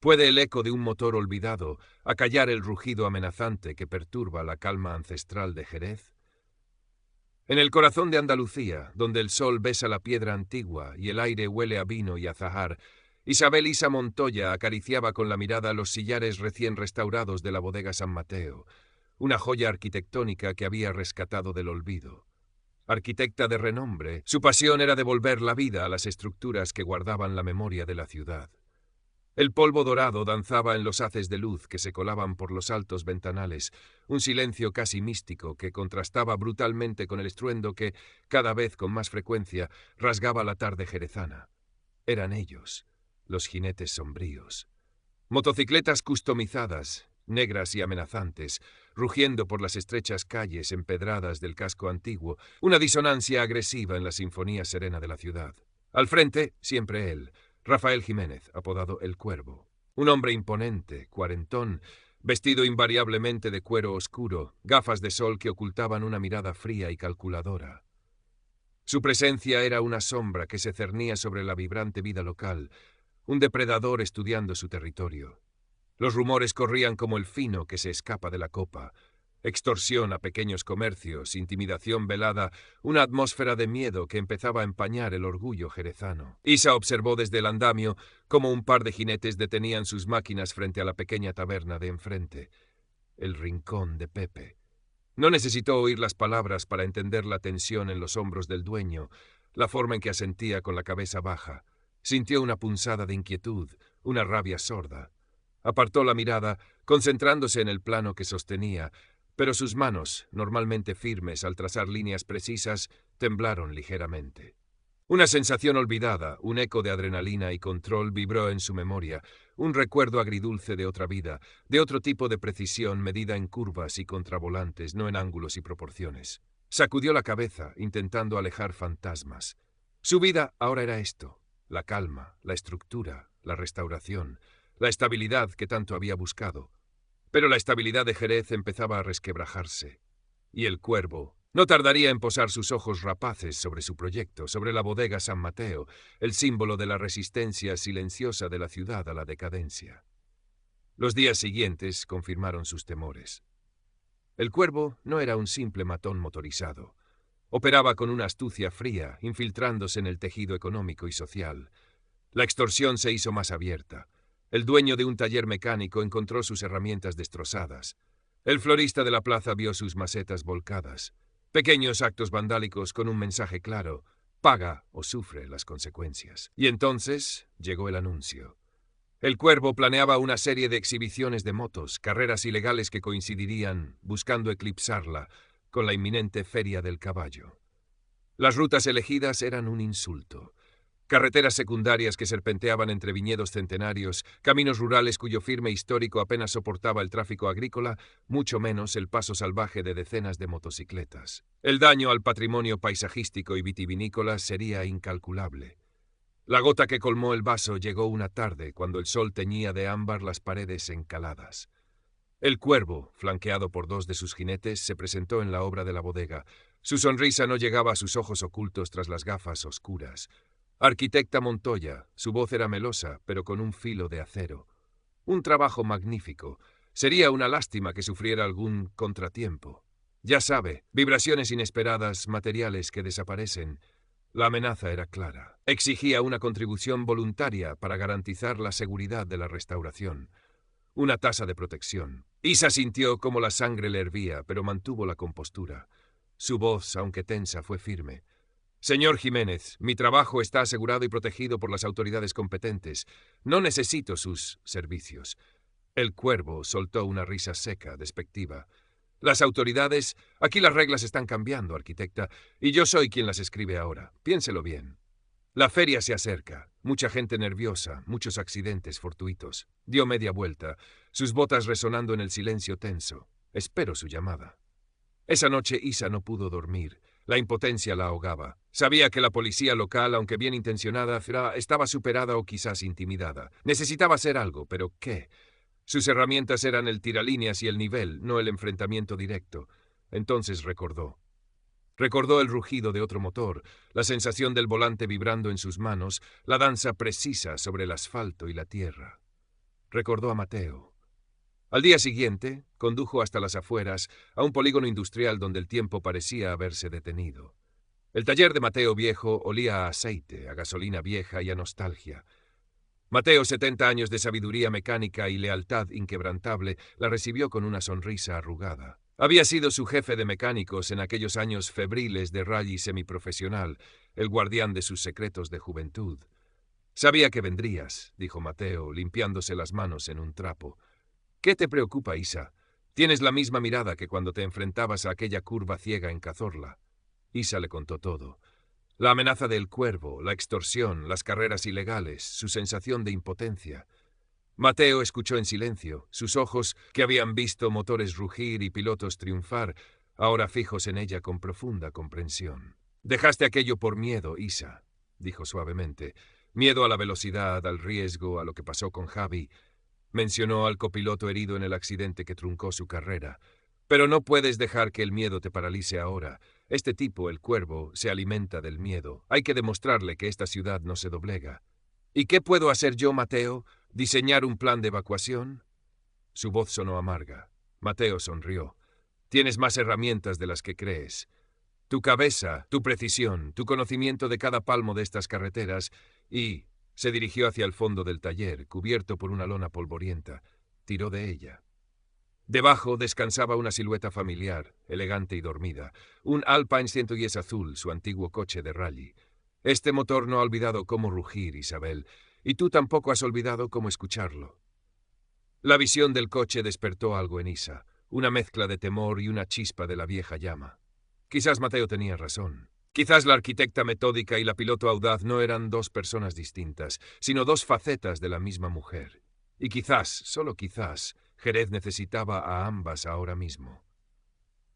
¿Puede el eco de un motor olvidado acallar el rugido amenazante que perturba la calma ancestral de Jerez? En el corazón de Andalucía, donde el sol besa la piedra antigua y el aire huele a vino y azahar, Isabel Isa Montoya acariciaba con la mirada los sillares recién restaurados de la bodega San Mateo, una joya arquitectónica que había rescatado del olvido. Arquitecta de renombre, su pasión era devolver la vida a las estructuras que guardaban la memoria de la ciudad. El polvo dorado danzaba en los haces de luz que se colaban por los altos ventanales, un silencio casi místico que contrastaba brutalmente con el estruendo que, cada vez con más frecuencia, rasgaba la tarde jerezana. Eran ellos, los jinetes sombríos. Motocicletas customizadas, negras y amenazantes, rugiendo por las estrechas calles empedradas del casco antiguo, una disonancia agresiva en la sinfonía serena de la ciudad. Al frente, siempre él, Rafael Jiménez, apodado El Cuervo. Un hombre imponente, cuarentón, vestido invariablemente de cuero oscuro, gafas de sol que ocultaban una mirada fría y calculadora. Su presencia era una sombra que se cernía sobre la vibrante vida local, un depredador estudiando su territorio. Los rumores corrían como el fino que se escapa de la copa. Extorsión a pequeños comercios, intimidación velada, una atmósfera de miedo que empezaba a empañar el orgullo jerezano. Isa observó desde el andamio cómo un par de jinetes detenían sus máquinas frente a la pequeña taberna de enfrente, el rincón de Pepe. No necesitó oír las palabras para entender la tensión en los hombros del dueño, la forma en que asentía con la cabeza baja. Sintió una punzada de inquietud, una rabia sorda. Apartó la mirada, concentrándose en el plano que sostenía, pero sus manos, normalmente firmes al trazar líneas precisas, temblaron ligeramente. Una sensación olvidada, un eco de adrenalina y control vibró en su memoria, un recuerdo agridulce de otra vida, de otro tipo de precisión medida en curvas y contravolantes, no en ángulos y proporciones. Sacudió la cabeza, intentando alejar fantasmas. Su vida ahora era esto: la calma, la estructura, la restauración, la estabilidad que tanto había buscado. Pero la estabilidad de Jerez empezaba a resquebrajarse. Y el Cuervo no tardaría en posar sus ojos rapaces sobre su proyecto, sobre la bodega San Mateo, el símbolo de la resistencia silenciosa de la ciudad a la decadencia. Los días siguientes confirmaron sus temores. El Cuervo no era un simple matón motorizado. Operaba con una astucia fría, infiltrándose en el tejido económico y social. La extorsión se hizo más abierta. El dueño de un taller mecánico encontró sus herramientas destrozadas. El florista de la plaza vio sus macetas volcadas. Pequeños actos vandálicos con un mensaje claro: paga o sufre las consecuencias. Y entonces llegó el anuncio. El Cuervo planeaba una serie de exhibiciones de motos, carreras ilegales que coincidirían, buscando eclipsarla, con la inminente Feria del Caballo. Las rutas elegidas eran un insulto. Carreteras secundarias que serpenteaban entre viñedos centenarios, caminos rurales cuyo firme histórico apenas soportaba el tráfico agrícola, mucho menos el paso salvaje de decenas de motocicletas. El daño al patrimonio paisajístico y vitivinícola sería incalculable. La gota que colmó el vaso llegó una tarde, cuando el sol teñía de ámbar las paredes encaladas. El Cuervo, flanqueado por dos de sus jinetes, se presentó en la obra de la bodega. Su sonrisa no llegaba a sus ojos ocultos tras las gafas oscuras. Arquitecta Montoya, su voz era melosa, pero con un filo de acero. Un trabajo magnífico. Sería una lástima que sufriera algún contratiempo. Ya sabe, vibraciones inesperadas, materiales que desaparecen. La amenaza era clara. Exigía una contribución voluntaria para garantizar la seguridad de la restauración. Una tasa de protección. Isa sintió cómo la sangre le hervía, pero mantuvo la compostura. Su voz, aunque tensa, fue firme. Señor Jiménez, mi trabajo está asegurado y protegido por las autoridades competentes. No necesito sus servicios. El Cuervo soltó una risa seca, despectiva. Las autoridades... Aquí las reglas están cambiando, arquitecta, y yo soy quien las escribe ahora. Piénselo bien. La feria se acerca. Mucha gente nerviosa, muchos accidentes fortuitos. Dio media vuelta, sus botas resonando en el silencio tenso. Espero su llamada. Esa noche Isa no pudo dormir. La impotencia la ahogaba. Sabía que la policía local, aunque bien intencionada, estaba superada o quizás intimidada. Necesitaba hacer algo, pero ¿qué? Sus herramientas eran el tiralíneas y el nivel, no el enfrentamiento directo. Entonces recordó. Recordó el rugido de otro motor, la sensación del volante vibrando en sus manos, la danza precisa sobre el asfalto y la tierra. recordó a Mateo. Al día siguiente, condujo hasta las afueras, a un polígono industrial donde el tiempo parecía haberse detenido. El taller de Mateo viejo olía a aceite, a gasolina vieja y a nostalgia. Mateo, 70 años de sabiduría mecánica y lealtad inquebrantable, la recibió con una sonrisa arrugada. Había sido su jefe de mecánicos en aquellos años febriles de rally semiprofesional, el guardián de sus secretos de juventud. «Sabía que vendrías», dijo Mateo, limpiándose las manos en un trapo. «¿Qué te preocupa, Isa? Tienes la misma mirada que cuando te enfrentabas a aquella curva ciega en Cazorla». Isa le contó todo. La amenaza del cuervo, la extorsión, las carreras ilegales, su sensación de impotencia. Mateo escuchó en silencio, sus ojos, que habían visto motores rugir y pilotos triunfar, ahora fijos en ella con profunda comprensión. «Dejaste aquello por miedo, Isa», dijo suavemente. «Miedo a la velocidad, al riesgo, a lo que pasó con Javi». Mencionó al copiloto herido en el accidente que truncó su carrera. «Pero no puedes dejar que el miedo te paralice ahora. Este tipo, el cuervo, se alimenta del miedo. Hay que demostrarle que esta ciudad no se doblega». «¿Y qué puedo hacer yo, Mateo? ¿Diseñar un plan de evacuación?» Su voz sonó amarga. Mateo sonrió. «Tienes más herramientas de las que crees. Tu cabeza, tu precisión, tu conocimiento de cada palmo de estas carreteras y...» Se dirigió hacia el fondo del taller, cubierto por una lona polvorienta. Tiró de ella. Debajo descansaba una silueta familiar, elegante y dormida. Un Alpine 110 azul, su antiguo coche de rally. «Este motor no ha olvidado cómo rugir, Isabel, y tú tampoco has olvidado cómo escucharlo». La visión del coche despertó algo en Isa, una mezcla de temor y una chispa de la vieja llama. Quizás Mateo tenía razón. Quizás la arquitecta metódica y la piloto audaz no eran dos personas distintas, sino dos facetas de la misma mujer. Y quizás, solo quizás, Jerez necesitaba a ambas ahora mismo.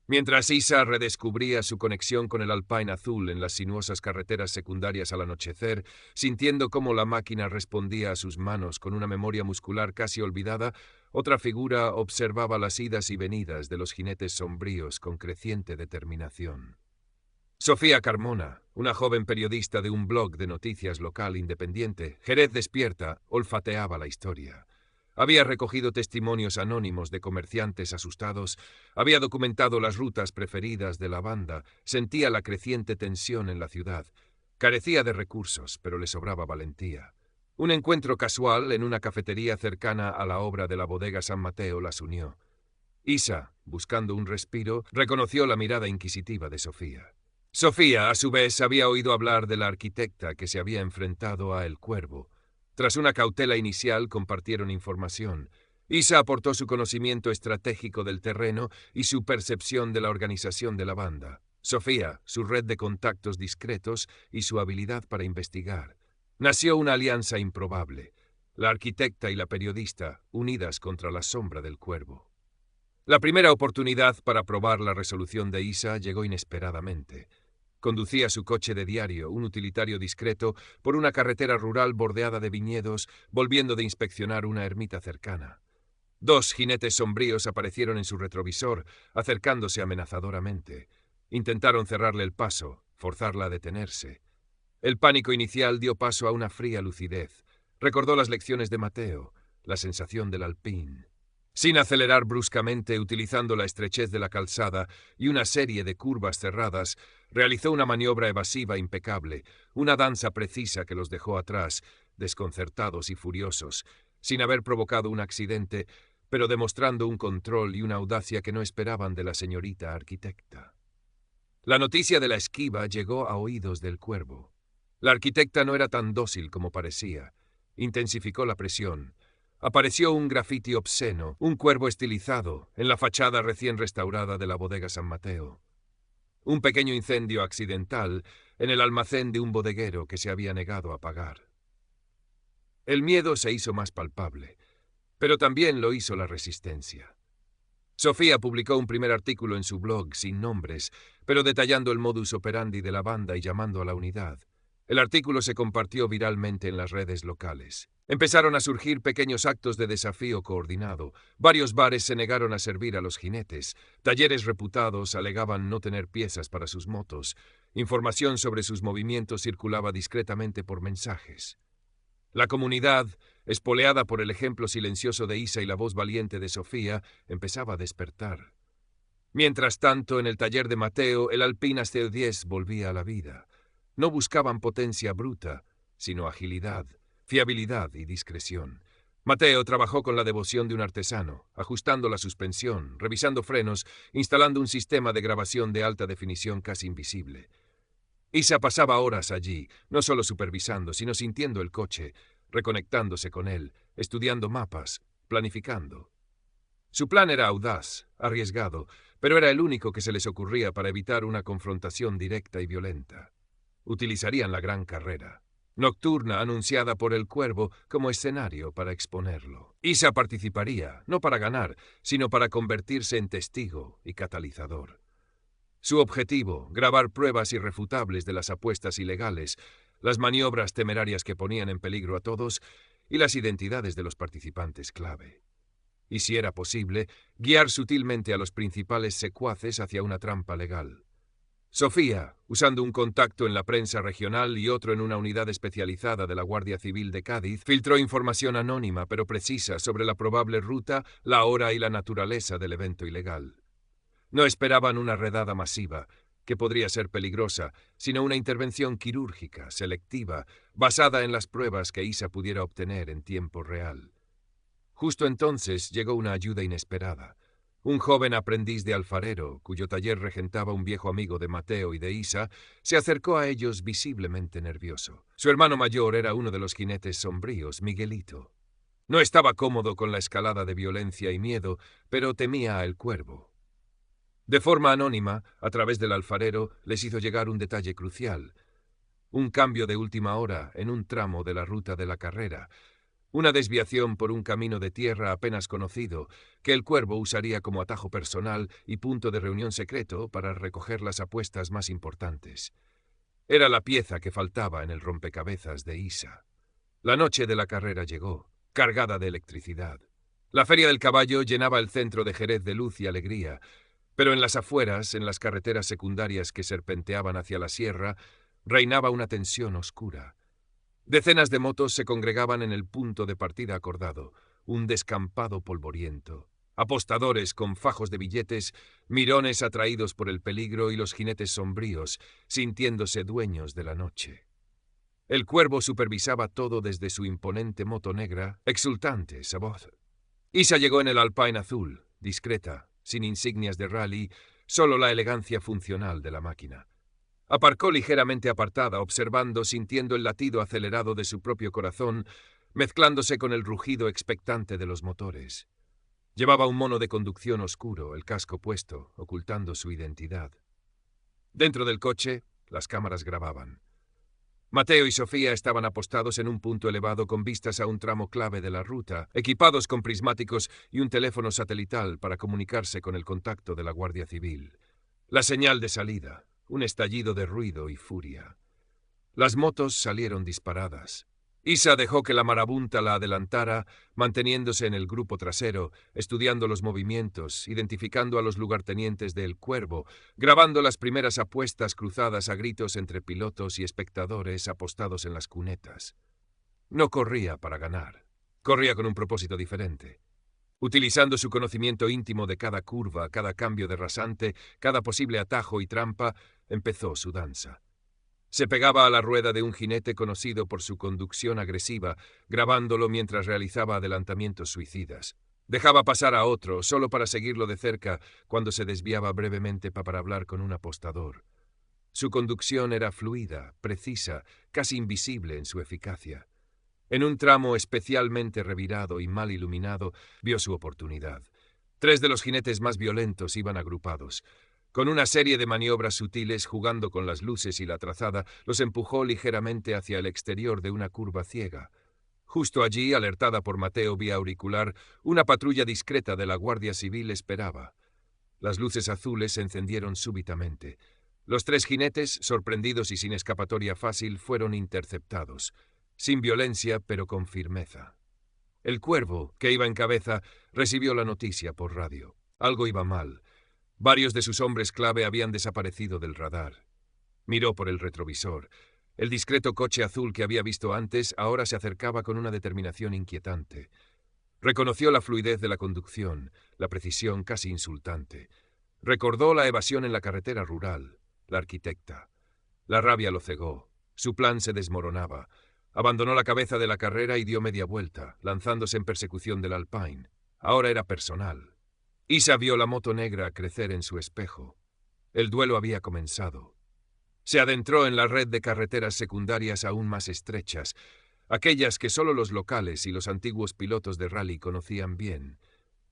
Mientras Isa redescubría su conexión con el Alpine azul en las sinuosas carreteras secundarias al anochecer, sintiendo cómo la máquina respondía a sus manos con una memoria muscular casi olvidada, otra figura observaba las idas y venidas de los jinetes sombríos con creciente determinación. Sofía Carmona, una joven periodista de un blog de noticias local independiente, Jerez Despierta, olfateaba la historia. Había recogido testimonios anónimos de comerciantes asustados, había documentado las rutas preferidas de la banda, sentía la creciente tensión en la ciudad. Carecía de recursos, pero le sobraba valentía. Un encuentro casual en una cafetería cercana a la obra de la bodega San Mateo las unió. Isa, buscando un respiro, reconoció la mirada inquisitiva de Sofía. Sofía, a su vez, había oído hablar de la arquitecta que se había enfrentado a El Cuervo. Tras una cautela inicial compartieron información. Isa aportó su conocimiento estratégico del terreno y su percepción de la organización de la banda. Sofía, su red de contactos discretos y su habilidad para investigar. Nació una alianza improbable. La arquitecta y la periodista, unidas contra la sombra del Cuervo. La primera oportunidad para probar la resolución de Isa llegó inesperadamente. Conducía su coche de diario, un utilitario discreto, por una carretera rural bordeada de viñedos, volviendo de inspeccionar una ermita cercana. Dos jinetes sombríos aparecieron en su retrovisor, acercándose amenazadoramente. Intentaron cerrarle el paso, forzarla a detenerse. El pánico inicial dio paso a una fría lucidez. Recordó las lecciones de Mateo, la sensación del Alpine. Sin acelerar bruscamente, utilizando la estrechez de la calzada y una serie de curvas cerradas, realizó una maniobra evasiva impecable, una danza precisa que los dejó atrás, desconcertados y furiosos, sin haber provocado un accidente, pero demostrando un control y una audacia que no esperaban de la señorita arquitecta. La noticia de la esquiva llegó a oídos del Cuervo. La arquitecta no era tan dócil como parecía. Intensificó la presión. Apareció un grafiti obsceno, un cuervo estilizado, en la fachada recién restaurada de la bodega San Mateo. Un pequeño incendio accidental en el almacén de un bodeguero que se había negado a pagar. El miedo se hizo más palpable, pero también lo hizo la resistencia. Sofía publicó un primer artículo en su blog sin nombres, pero detallando el modus operandi de la banda y llamando a la unidad. El artículo se compartió viralmente en las redes locales. Empezaron a surgir pequeños actos de desafío coordinado. Varios bares se negaron a servir a los jinetes. Talleres reputados alegaban no tener piezas para sus motos. Información sobre sus movimientos circulaba discretamente por mensajes. La comunidad, espoleada por el ejemplo silencioso de Isa y la voz valiente de Sofía, empezaba a despertar. Mientras tanto, en el taller de Mateo, el Alpina C10 volvía a la vida. No buscaban potencia bruta, sino agilidad, fiabilidad y discreción. Mateo trabajó con la devoción de un artesano, ajustando la suspensión, revisando frenos, instalando un sistema de grabación de alta definición casi invisible. Isa pasaba horas allí, no solo supervisando, sino sintiendo el coche, reconectándose con él, estudiando mapas, planificando. Su plan era audaz, arriesgado, pero era el único que se les ocurría para evitar una confrontación directa y violenta. Utilizarían la gran carrera nocturna anunciada por el Cuervo como escenario para exponerlo. Isa participaría, no para ganar, sino para convertirse en testigo y catalizador. Su objetivo, grabar pruebas irrefutables de las apuestas ilegales, las maniobras temerarias que ponían en peligro a todos y las identidades de los participantes clave. Y si era posible, guiar sutilmente a los principales secuaces hacia una trampa legal. Sofía, usando un contacto en la prensa regional y otro en una unidad especializada de la Guardia Civil de Cádiz, filtró información anónima pero precisa sobre la probable ruta, la hora y la naturaleza del evento ilegal. No esperaban una redada masiva, que podría ser peligrosa, sino una intervención quirúrgica, selectiva, basada en las pruebas que Isa pudiera obtener en tiempo real. Justo entonces llegó una ayuda inesperada. Un joven aprendiz de alfarero, cuyo taller regentaba un viejo amigo de Mateo y de Isa, se acercó a ellos visiblemente nervioso. Su hermano mayor era uno de los jinetes sombríos, Miguelito. No estaba cómodo con la escalada de violencia y miedo, pero temía al Cuervo. De forma anónima, a través del alfarero, les hizo llegar un detalle crucial. Un cambio de última hora en un tramo de la ruta de la carrera. Una desviación por un camino de tierra apenas conocido, que el Cuervo usaría como atajo personal y punto de reunión secreto para recoger las apuestas más importantes. Era la pieza que faltaba en el rompecabezas de Isa. La noche de la carrera llegó, cargada de electricidad. La Feria del Caballo llenaba el centro de Jerez de luz y alegría, pero en las afueras, en las carreteras secundarias que serpenteaban hacia la sierra, reinaba una tensión oscura. Decenas de motos se congregaban en el punto de partida acordado, un descampado polvoriento. Apostadores con fajos de billetes, mirones atraídos por el peligro y los jinetes sombríos, sintiéndose dueños de la noche. El Cuervo supervisaba todo desde su imponente moto negra, exultante esa voz. Isa llegó en el Alpine azul, discreta, sin insignias de rally, solo la elegancia funcional de la máquina. Aparcó ligeramente apartada, observando, sintiendo el latido acelerado de su propio corazón, mezclándose con el rugido expectante de los motores. Llevaba un mono de conducción oscuro, el casco puesto, ocultando su identidad. Dentro del coche, las cámaras grababan. Mateo y Sofía estaban apostados en un punto elevado con vistas a un tramo clave de la ruta, equipados con prismáticos y un teléfono satelital para comunicarse con el contacto de la Guardia Civil. La señal de salida. Un estallido de ruido y furia. Las motos salieron disparadas. Isa dejó que la marabunta la adelantara, manteniéndose en el grupo trasero, estudiando los movimientos, identificando a los lugartenientes del Cuervo, grabando las primeras apuestas cruzadas a gritos entre pilotos y espectadores apostados en las cunetas. No corría para ganar. Corría con un propósito diferente. Utilizando su conocimiento íntimo de cada curva, cada cambio de rasante, cada posible atajo y trampa, empezó su danza. Se pegaba a la rueda de un jinete conocido por su conducción agresiva, grabándolo mientras realizaba adelantamientos suicidas. Dejaba pasar a otro, solo para seguirlo de cerca, cuando se desviaba brevemente para hablar con un apostador. Su conducción era fluida, precisa, casi invisible en su eficacia. En un tramo especialmente revirado y mal iluminado, vio su oportunidad. 3 de los jinetes más violentos iban agrupados. Con una serie de maniobras sutiles, jugando con las luces y la trazada, los empujó ligeramente hacia el exterior de una curva ciega. Justo allí, alertada por Mateo vía auricular, una patrulla discreta de la Guardia Civil esperaba. Las luces azules se encendieron súbitamente. Los 3 jinetes, sorprendidos y sin escapatoria fácil, fueron interceptados. Sin violencia, pero con firmeza. El Cuervo, que iba en cabeza, recibió la noticia por radio. Algo iba mal. Varios de sus hombres clave habían desaparecido del radar. Miró por el retrovisor. El discreto coche azul que había visto antes ahora se acercaba con una determinación inquietante. Reconoció la fluidez de la conducción, la precisión casi insultante. Recordó la evasión en la carretera rural, la arquitecta. La rabia lo cegó. Su plan se desmoronaba. Abandonó la cabeza de la carrera y dio media vuelta, lanzándose en persecución del Alpine. Ahora era personal. Isa vio la moto negra crecer en su espejo. El duelo había comenzado. Se adentró en la red de carreteras secundarias aún más estrechas, aquellas que solo los locales y los antiguos pilotos de rally conocían bien.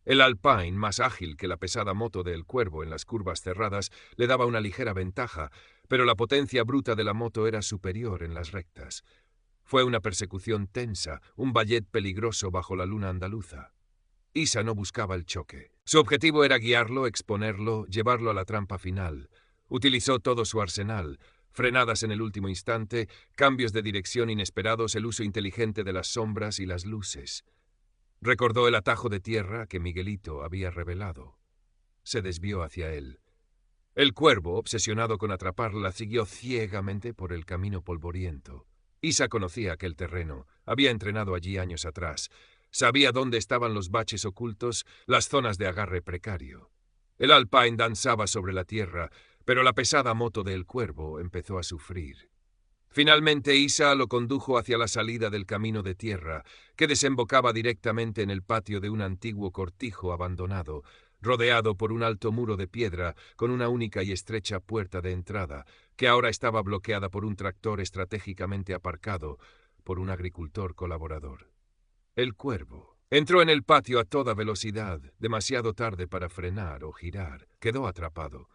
El Alpine, más ágil que la pesada moto de El Cuervo en las curvas cerradas, le daba una ligera ventaja, pero la potencia bruta de la moto era superior en las rectas. Fue una persecución tensa, un ballet peligroso bajo la luna andaluza. Isa no buscaba el choque. Su objetivo era guiarlo, exponerlo, llevarlo a la trampa final. Utilizó todo su arsenal: frenadas en el último instante, cambios de dirección inesperados, el uso inteligente de las sombras y las luces. Recordó el atajo de tierra que Miguelito había revelado. Se desvió hacia él. El Cuervo, obsesionado con atraparla, siguió ciegamente por el camino polvoriento. Isa conocía aquel terreno, había entrenado allí años atrás. Sabía dónde estaban los baches ocultos, las zonas de agarre precario. El Alpine danzaba sobre la tierra, pero la pesada moto de El Cuervo empezó a sufrir. Finalmente Isa lo condujo hacia la salida del camino de tierra, que desembocaba directamente en el patio de un antiguo cortijo abandonado, rodeado por un alto muro de piedra con una única y estrecha puerta de entrada, que ahora estaba bloqueada por un tractor estratégicamente aparcado por un agricultor colaborador. El Cuervo entró en el patio a toda velocidad, demasiado tarde para frenar o girar. Quedó atrapado.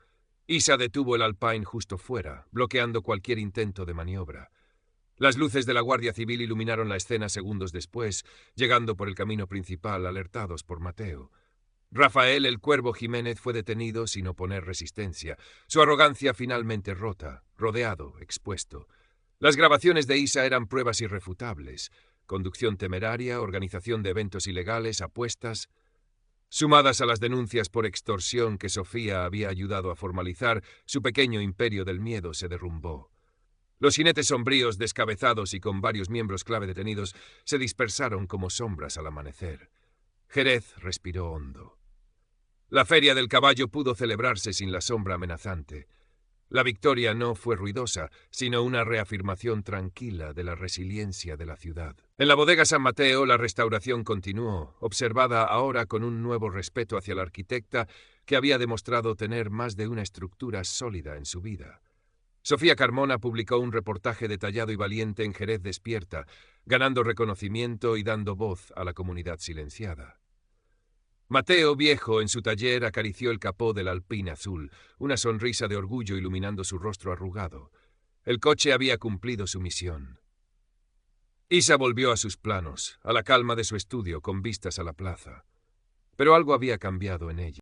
Isa detuvo el Alpine justo fuera, bloqueando cualquier intento de maniobra. Las luces de la Guardia Civil iluminaron la escena segundos después, llegando por el camino principal, alertados por Mateo. Rafael El Cuervo Jiménez fue detenido sin oponer resistencia, su arrogancia finalmente rota, rodeado, expuesto. Las grabaciones de Isa eran pruebas irrefutables: conducción temeraria, organización de eventos ilegales, apuestas. Sumadas a las denuncias por extorsión que Sofía había ayudado a formalizar, su pequeño imperio del miedo se derrumbó. Los jinetes sombríos, descabezados y con varios miembros clave detenidos, se dispersaron como sombras al amanecer. Jerez respiró hondo. La feria del caballo pudo celebrarse sin la sombra amenazante. La victoria no fue ruidosa, sino una reafirmación tranquila de la resiliencia de la ciudad. En la bodega San Mateo la restauración continuó, observada ahora con un nuevo respeto hacia la arquitecta que había demostrado tener más de una estructura sólida en su vida. Sofía Carmona publicó un reportaje detallado y valiente en Jerez Despierta, ganando reconocimiento y dando voz a la comunidad silenciada. Mateo, viejo, en su taller acarició el capó del Alpine azul, una sonrisa de orgullo iluminando su rostro arrugado. El coche había cumplido su misión. Isa volvió a sus planos, a la calma de su estudio con vistas a la plaza. Pero algo había cambiado en ella.